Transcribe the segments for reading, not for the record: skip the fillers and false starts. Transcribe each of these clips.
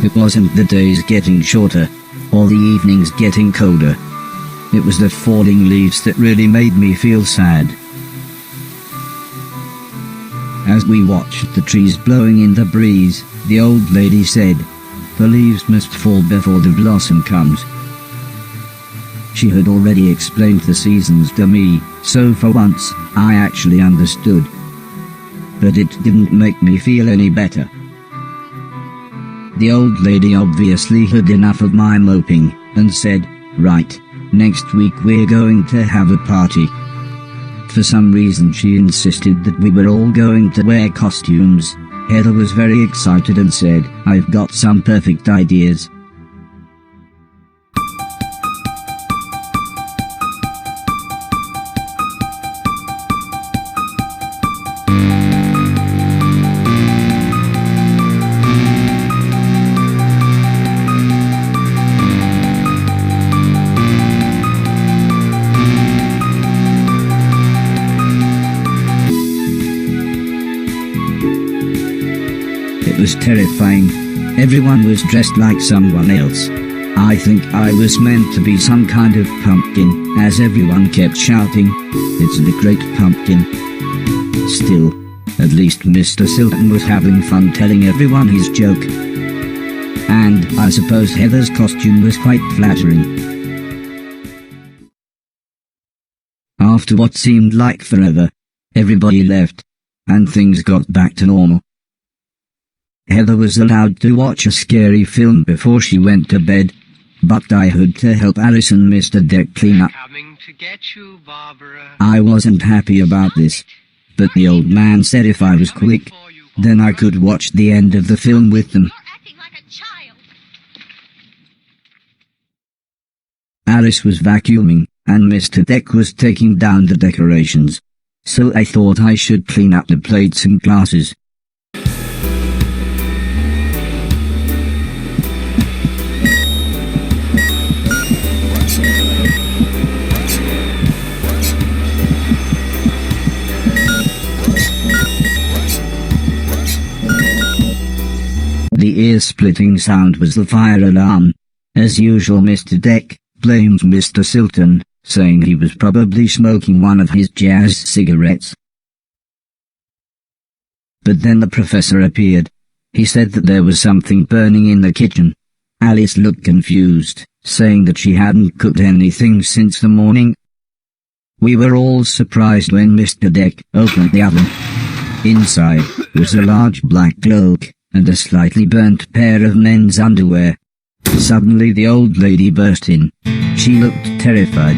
It wasn't the days getting shorter, or the evenings getting colder. It was the falling leaves that really made me feel sad. As we watched the trees blowing in the breeze, the old lady said, "The leaves must fall before the blossom comes." She had already explained the seasons to me, so for once, I actually understood. But it didn't make me feel any better. The old lady obviously had enough of my moping, and said, "Right, next week we're going to have a party." For some reason she insisted that we were all going to wear costumes. Heather was very excited and said, "I've got some perfect ideas." It was terrifying. Everyone was dressed like someone else. I think I was meant to be some kind of pumpkin, as everyone kept shouting, "It's the Great Pumpkin." Still, at least Mr. Silton was having fun telling everyone his joke. And I suppose Heather's costume was quite flattering. After what seemed like forever, everybody left, and things got back to normal. Heather was allowed to watch a scary film before she went to bed, but I had to help Alice and Mr. Deck clean up. Coming to get you, Barbara. I wasn't happy about this, but the old man said if I was quick, then I could watch the end of the film with them. You're acting like a child. Alice was vacuuming, and Mr. Deck was taking down the decorations, so I thought I should clean up the plates and glasses. The ear-splitting sound was the fire alarm. As usual, Mr. Deck blamed Mr. Silton, saying he was probably smoking one of his jazz cigarettes. But then the professor appeared. He said that there was something burning in the kitchen. Alice looked confused, saying that she hadn't cooked anything since the morning. We were all surprised when Mr. Deck opened the oven. Inside was a large black cloak and a slightly burnt pair of men's underwear. Suddenly the old lady burst in. She looked terrified.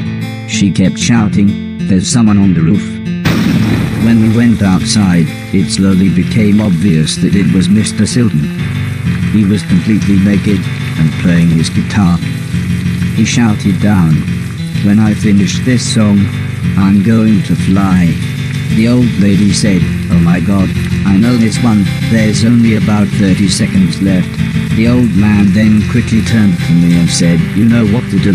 She kept shouting, "There's someone on the roof." When we went outside, it slowly became obvious that it was Mr. Silton. He was completely naked and playing his guitar. He shouted down, "When I finish this song, I'm going to fly." The old lady said, "Oh my God, I know this one, there's only about 30 seconds left." The old man then quickly turned to me and said, "You know what to do."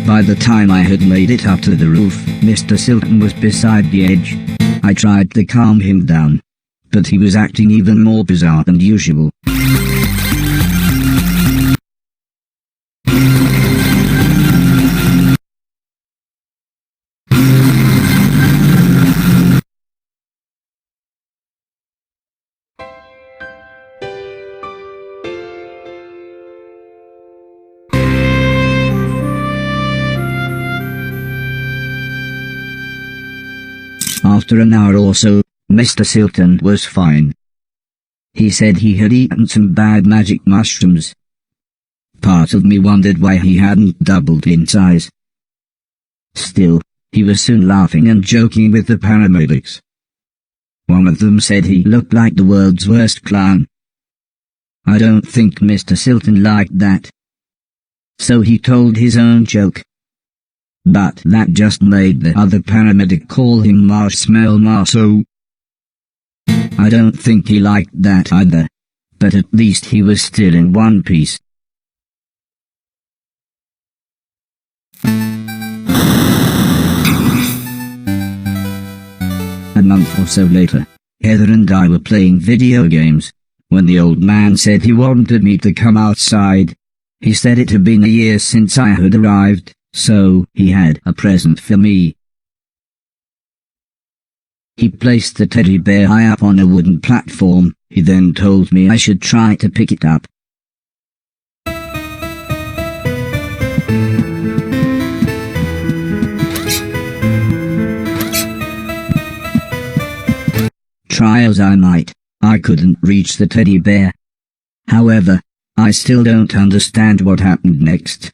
By the time I had made it up to the roof, Mr. Silton was beside the edge. I tried to calm him down, but he was acting even more bizarre than usual. After an hour or so, Mr. Silton was fine. He said he had eaten some bad magic mushrooms. Part of me wondered why he hadn't doubled in size. Still, he was soon laughing and joking with the paramedics. One of them said he looked like the world's worst clown. I don't think Mr. Silton liked that, so he told his own joke. But that just made the other paramedic call him Marshmallow Marceau. I don't think he liked that either, but at least he was still in one piece. A month or so later, Heather and I were playing video games, when the old man said he wanted me to come outside. He said it had been a year since I had arrived, so he had a present for me. He placed the teddy bear high up on a wooden platform. He then told me I should try to pick it up. Try as I might, I couldn't reach the teddy bear. However, I still don't understand what happened next.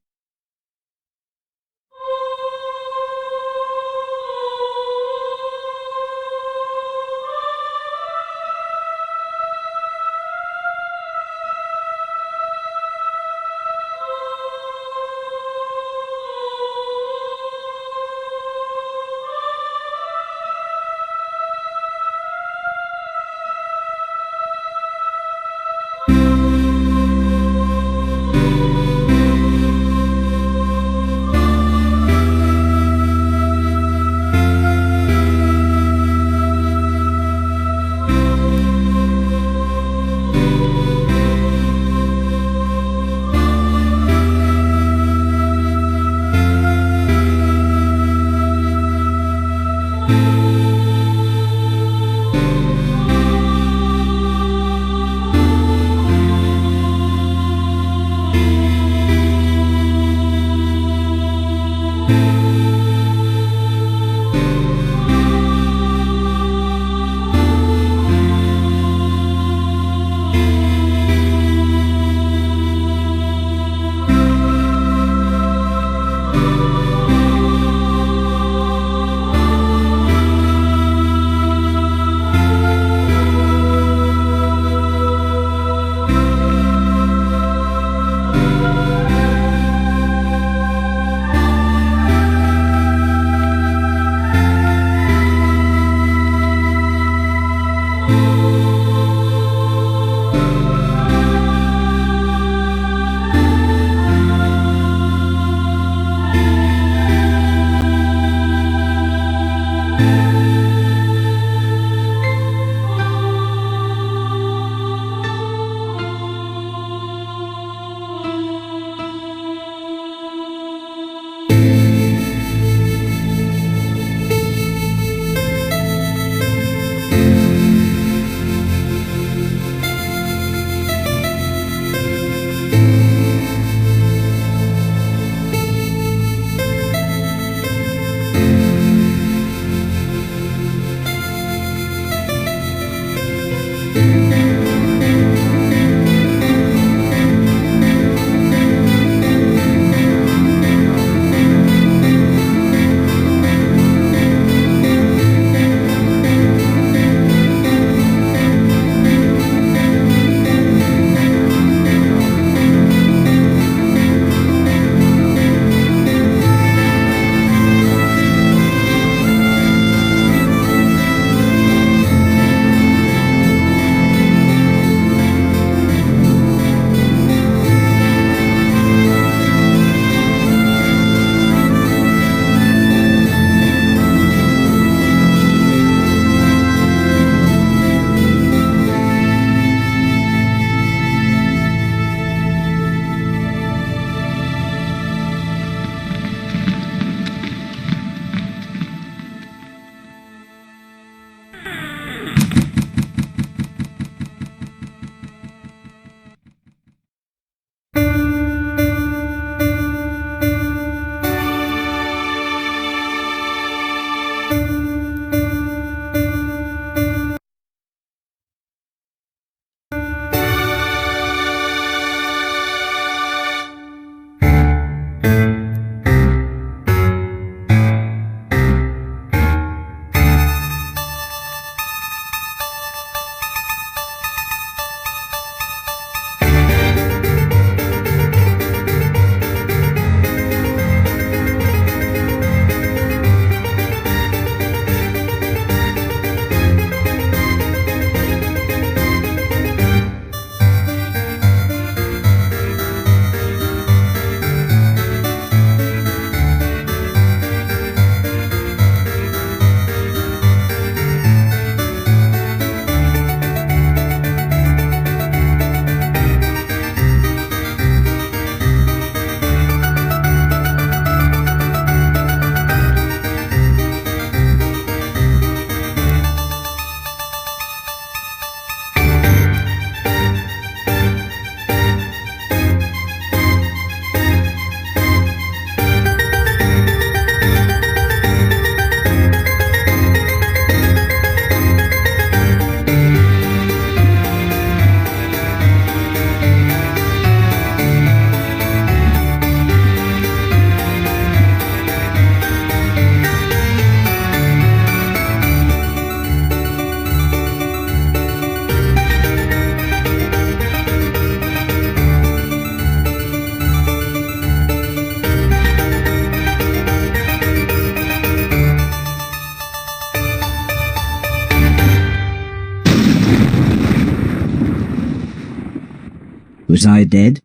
Was I dead?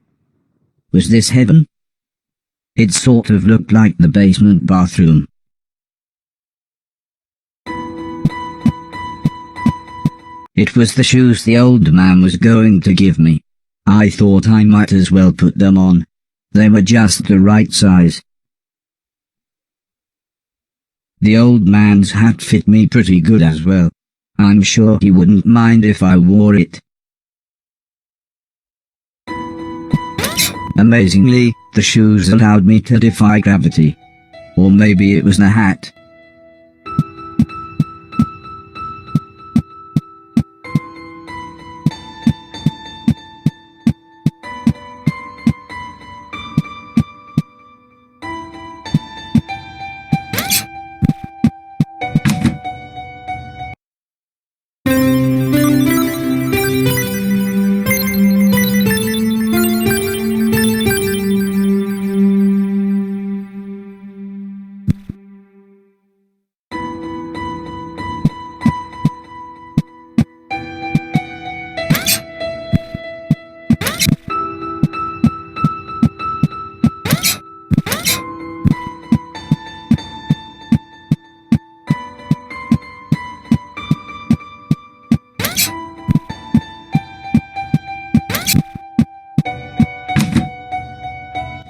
Was this heaven? It sort of looked like the basement bathroom. It was the shoes the old man was going to give me. I thought I might as well put them on. They were just the right size. The old man's hat fit me pretty good as well. I'm sure he wouldn't mind if I wore it. Amazingly, the shoes allowed me to defy gravity. Or maybe it was the hat.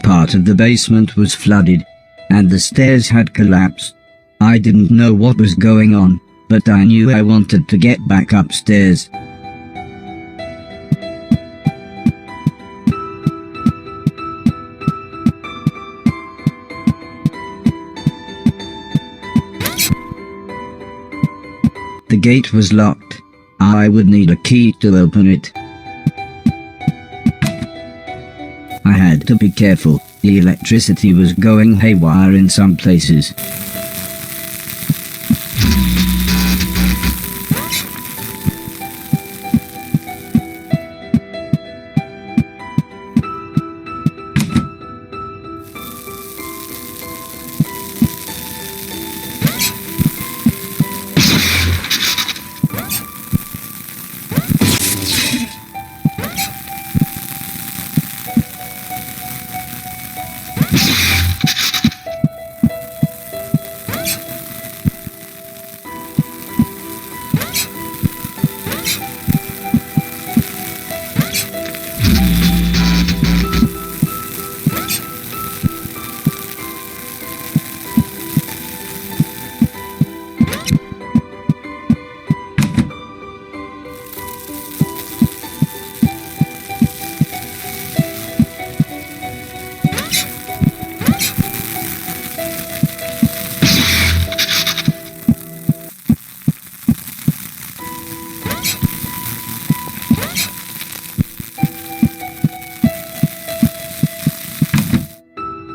Part of the basement was flooded, and the stairs had collapsed. I didn't know what was going on, but I knew I wanted to get back upstairs. The gate was locked. I would need a key to open it. I had to be careful. The electricity was going haywire in some places.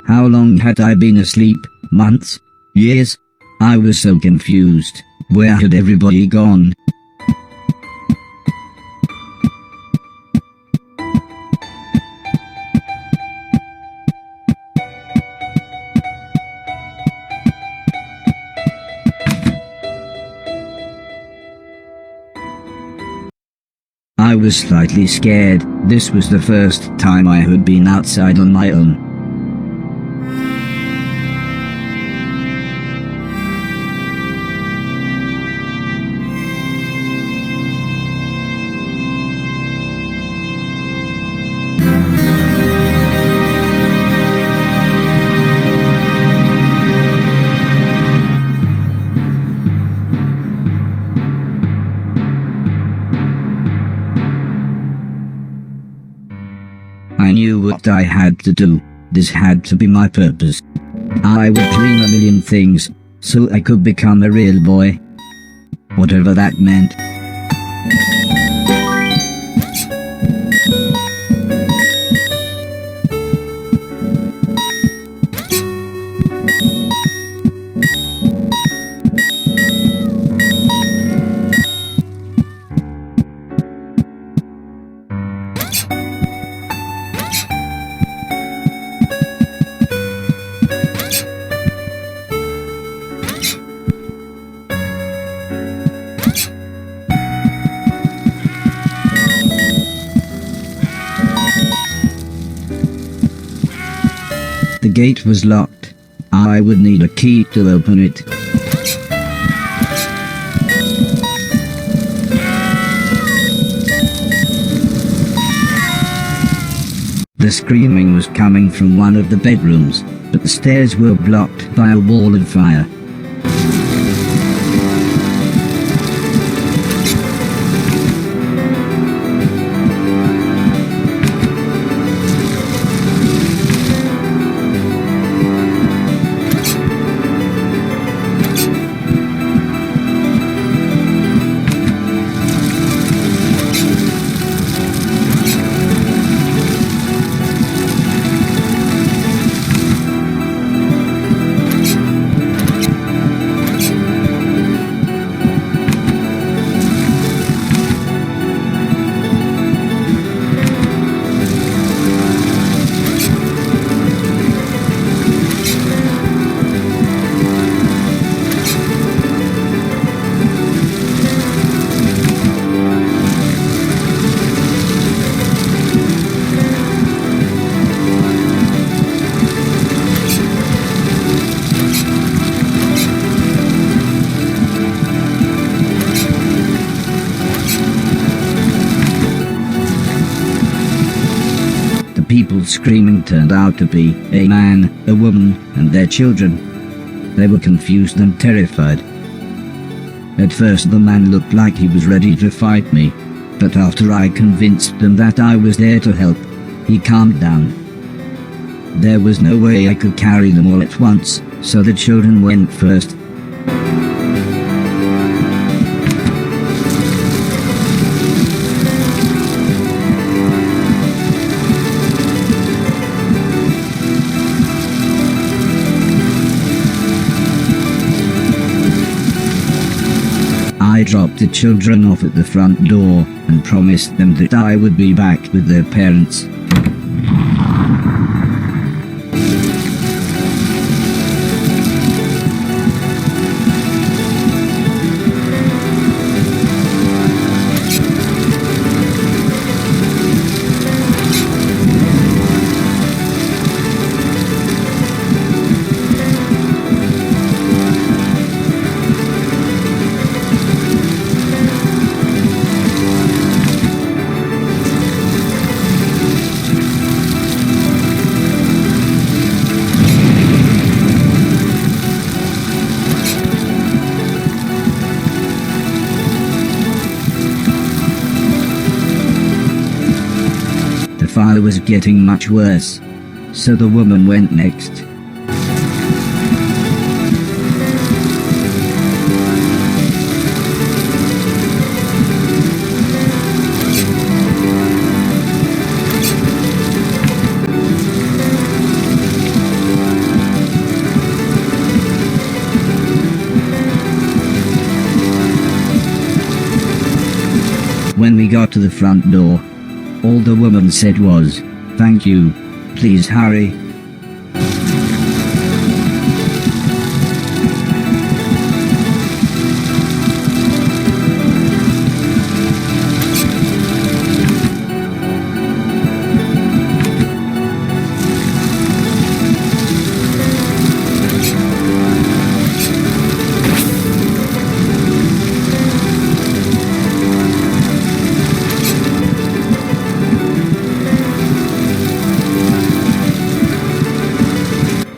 How long had I been asleep? Months? Years? I was so confused. Where had everybody gone? I was slightly scared. This was the first time I had been outside on my own. I knew what I had to do. This had to be my purpose. I would dream a million things, so I could become a real boy. Whatever that meant. gate was locked. I would need a key to open it. The screaming was coming from one of the bedrooms, but the stairs were blocked by a wall of fire. People screaming turned out to be a man, a woman, and their children. They were confused and terrified. At first the man looked like he was ready to fight me, but after I convinced them that I was there to help, he calmed down. There was no way I could carry them all at once, so the children went first. I dropped the children off at the front door and promised them that I would be back with their parents. The fire was getting much worse, so the woman went next. When we got to the front door, all the woman said was, "Thank you, please hurry."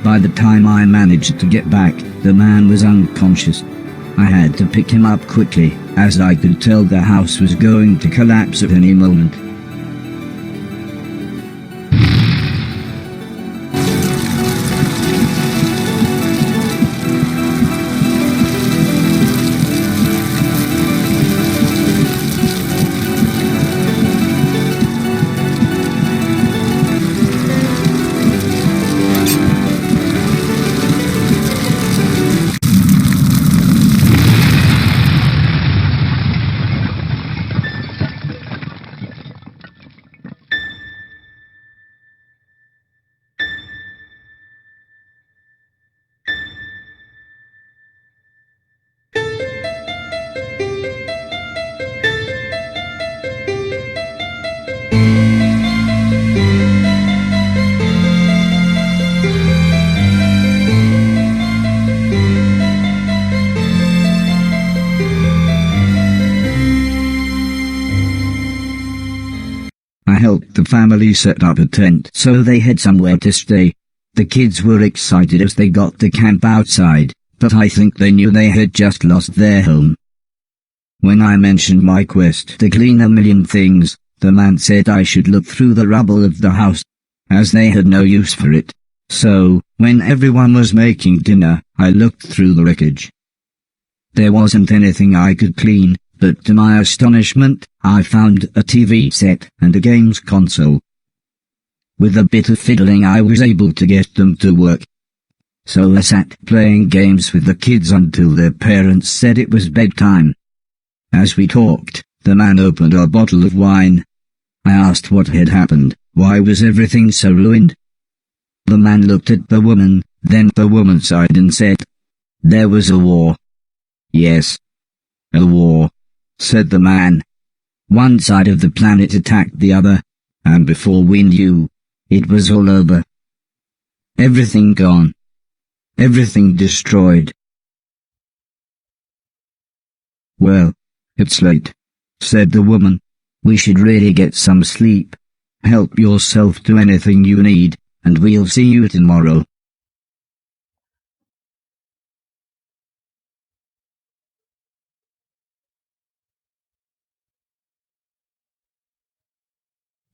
By the time I managed to get back, the man was unconscious. I had to pick him up quickly, as I could tell the house was going to collapse at any moment. The family set up a tent so they had somewhere to stay. The kids were excited as they got to camp outside, but I think they knew they had just lost their home. When I mentioned my quest to clean a million things, the man said I should look through the rubble of the house, as they had no use for it. So, when everyone was making dinner, I looked through the wreckage. There wasn't anything I could clean, but to my astonishment, I found a TV set and a games console. With a bit of fiddling I was able to get them to work. So I sat playing games with the kids until their parents said it was bedtime. As we talked, the man opened a bottle of wine. I asked what had happened, why was everything so ruined? The man looked at the woman, then the woman sighed and said, "There was a war." "Yes. A war," said the man. "One side of the planet attacked the other, and before we knew, it was all over. Everything gone. Everything destroyed." "Well, it's late," said the woman. "We should really get some sleep. Help yourself to anything you need, and we'll see you tomorrow."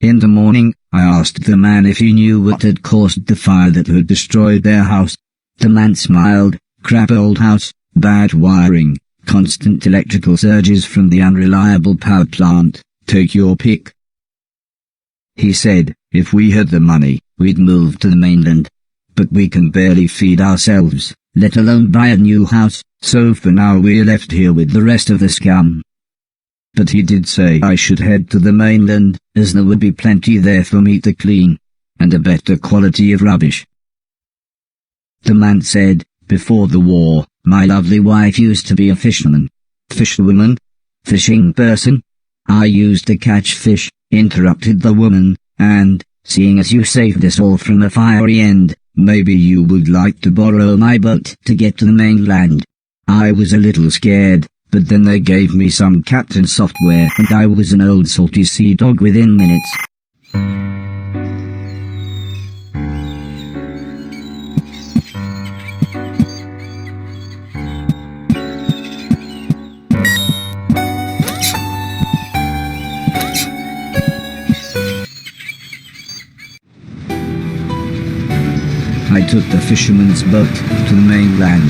In the morning, I asked the man if he knew what had caused the fire that had destroyed their house. The man smiled. "Crap old house, bad wiring, constant electrical surges from the unreliable power plant, take your pick." He said, "If we had the money, we'd move to the mainland. But we can barely feed ourselves, let alone buy a new house, so for now we're left here with the rest of the scum." But he did say I should head to the mainland, as there would be plenty there for me to clean, and a better quality of rubbish. The man said, "Before the war, my lovely wife used to be a fisherman." "Fisherwoman? Fishing person?" "I used to catch fish," interrupted the woman, "and, seeing as you saved us all from a fiery end, maybe you would like to borrow my boat to get to the mainland." I was a little scared, but then they gave me some captain software and I was an old salty sea dog within minutes. I took the fisherman's boat to the mainland.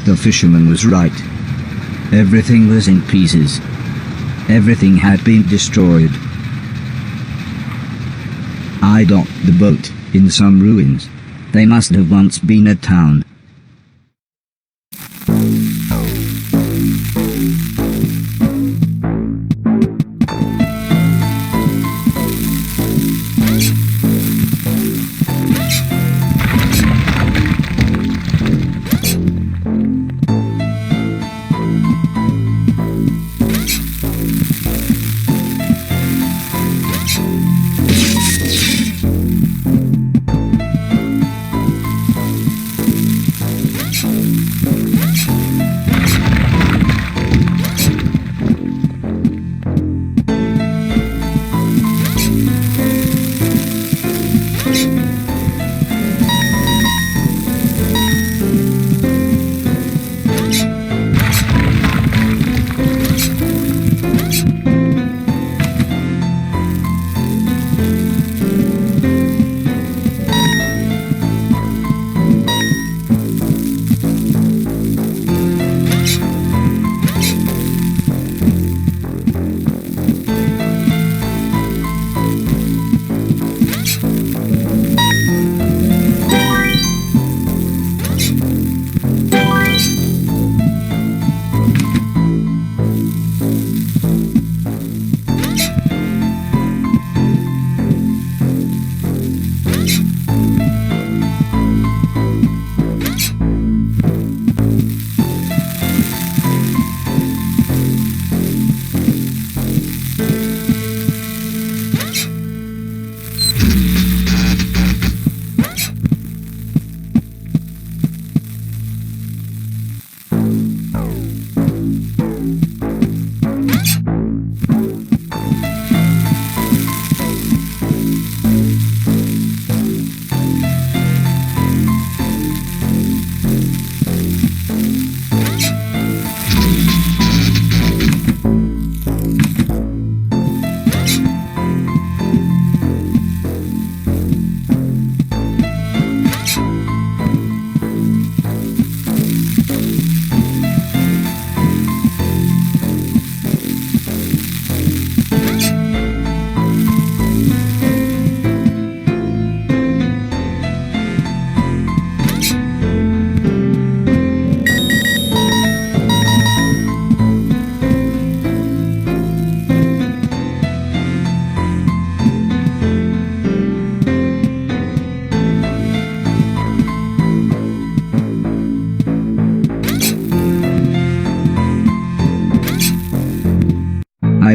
The fisherman was right. Everything was in pieces. Everything had been destroyed. I docked the boat in some ruins. They must have once been a town.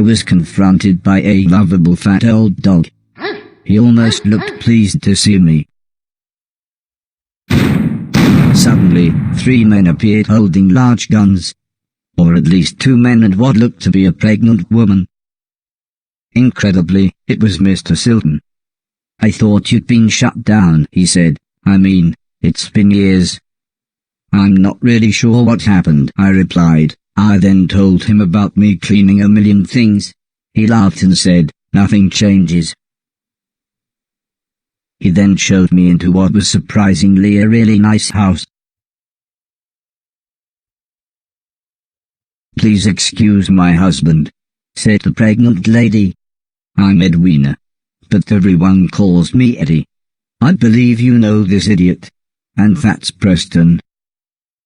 was confronted by a lovable fat old dog. He almost looked pleased to see me. Suddenly, 3 men appeared holding large guns. Or at least 2 men and what looked to be a pregnant woman. Incredibly, it was Mr. Silton. "I thought you'd been shut down," he said. "I mean, it's been years." "I'm not really sure what happened," I replied. I then told him about me cleaning a million things. He laughed and said, "Nothing changes." He then showed me into what was surprisingly a really nice house. "Please excuse my husband," said the pregnant lady. "I'm Edwina, but everyone calls me Eddie. I believe you know this idiot. And that's Preston."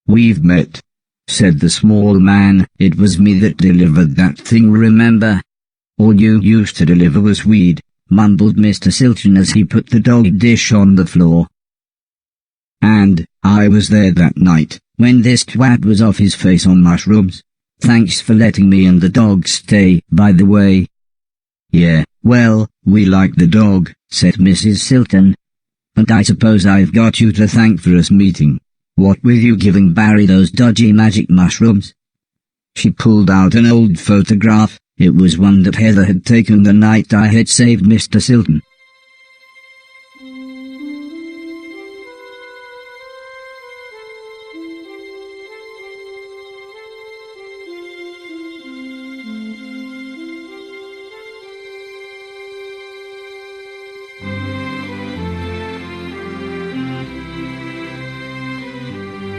"We've met," said the small man. "It was me that delivered that thing, remember?" "All you used to deliver was weed," mumbled Mr. Silton as he put the dog dish on the floor. "And I was there that night, when this twat was off his face on mushrooms. Thanks for letting me and the dog stay, by the way." "Yeah, well, we like the dog," said Mrs. Silton. "And I suppose I've got you to thank for us meeting. What were you giving Barry those dodgy magic mushrooms?" She pulled out an old photograph. It was one that Heather had taken the night I had saved Mr. Silton.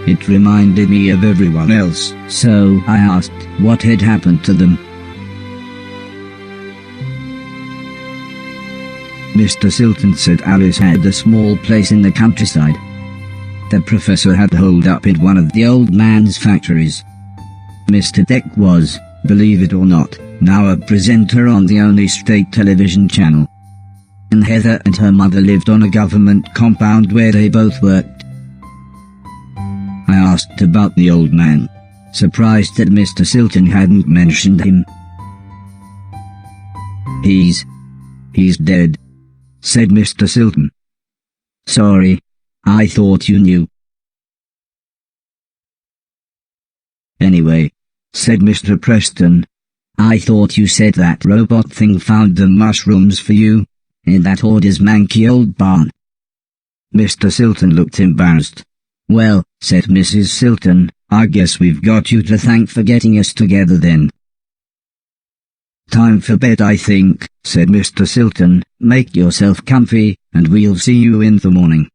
It reminded me of everyone else, so I asked what had happened to them. Mr. Silton said Alice had a small place in the countryside. The professor had holed up in one of the old man's factories. Mr. Deck was, believe it or not, now a presenter on the only state television channel. And Heather and her mother lived on a government compound where they both worked. I asked about the old man, surprised that Mr. Silton hadn't mentioned him. He's dead," said Mr. Silton. "Sorry, I thought you knew." "Anyway," said Mr. Preston, "I thought you said that robot thing found the mushrooms for you, in that hoarder's manky old barn." Mr. Silton looked embarrassed. "Well," said Mrs. Silton, "I guess we've got you to thank for getting us together then." "Time for bed, I think," said Mr. Silton. "Make yourself comfy, and we'll see you in the morning."